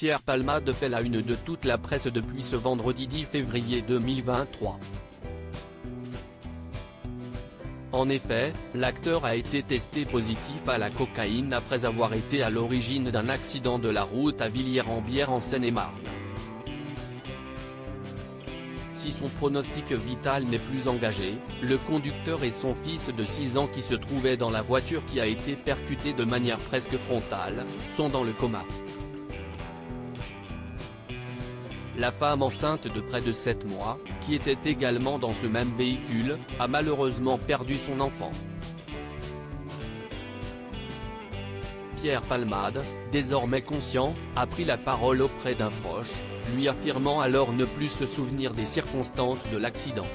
Pierre Palmade fait la une de toute la presse depuis ce vendredi 10 février 2023. En effet, l'acteur a été testé positif à la cocaïne après avoir été à l'origine d'un accident de la route à Villiers-en-Bière en Seine-et-Marne. Si son pronostic vital n'est plus engagé, le conducteur et son fils de 6 ans qui se trouvaient dans la voiture qui a été percutée de manière presque frontale, sont dans le coma. La femme enceinte de près de 7 mois, qui était également dans ce même véhicule, a malheureusement perdu son enfant. Pierre Palmade, désormais conscient, a pris la parole auprès d'un proche, lui affirmant alors ne plus se souvenir des circonstances de l'accident.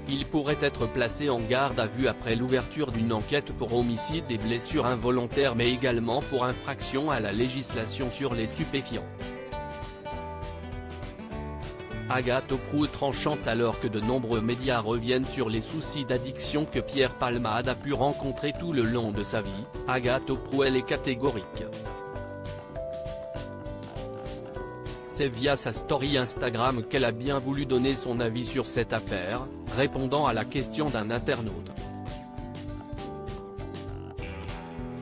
Il pourrait être placé en garde à vue après l'ouverture d'une enquête pour homicide et blessures involontaires mais également pour infraction à la législation sur les stupéfiants. Agathe Auproux tranchante alors que de nombreux médias reviennent sur les soucis d'addiction que Pierre Palmade a pu rencontrer tout le long de sa vie. Agathe Auproux elle est catégorique. C'est via sa story Instagram qu'elle a bien voulu donner son avis sur cette affaire, répondant à la question d'un internaute.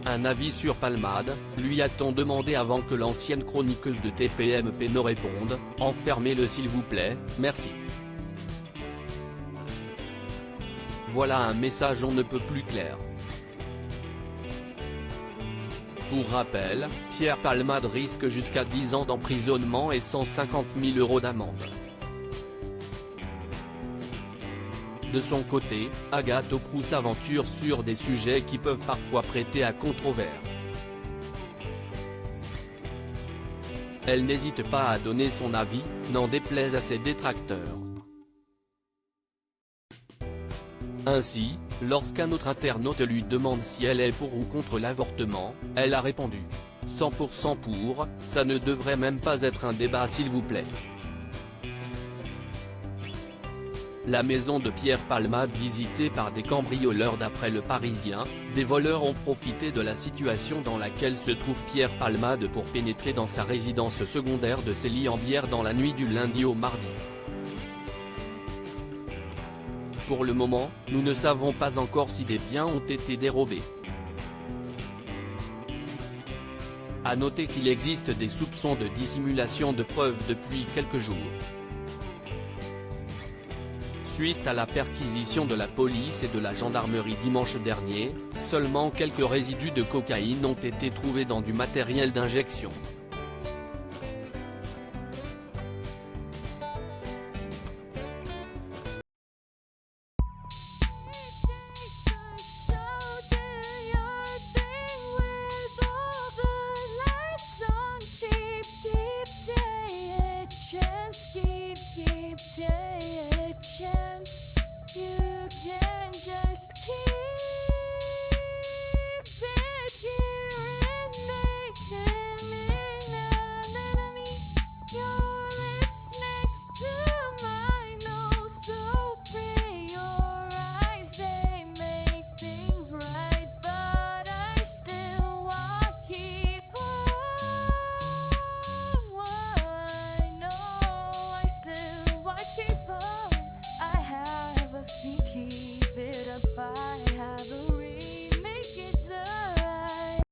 Un avis sur Palmade, lui a-t-on demandé avant que l'ancienne chroniqueuse de TPMP ne réponde, enfermez-le s'il vous plaît, merci. Voilà un message on ne peut plus clair. Pour rappel, Pierre Palmade risque jusqu'à 10 ans d'emprisonnement et 150 000 € d'amende. De son côté, Agathe Auproux s'aventure sur des sujets qui peuvent parfois prêter à controverse. Elle n'hésite pas à donner son avis, n'en déplaise à ses détracteurs. Ainsi, lorsqu'un autre internaute lui demande si elle est pour ou contre l'avortement, elle a répondu « 100% pour, ça ne devrait même pas être un débat s'il vous plaît ». La maison de Pierre Palmade visitée par des cambrioleurs d'après Le Parisien, des voleurs ont profité de la situation dans laquelle se trouve Pierre Palmade pour pénétrer dans sa résidence secondaire de Villiers-en-Bière dans la nuit du lundi au mardi. Pour le moment, nous ne savons pas encore si des biens ont été dérobés. À noter qu'il existe des soupçons de dissimulation de preuves depuis quelques jours. Suite à la perquisition de la police et de la gendarmerie dimanche dernier, seulement quelques résidus de cocaïne ont été trouvés dans du matériel d'injection. Keep it apart.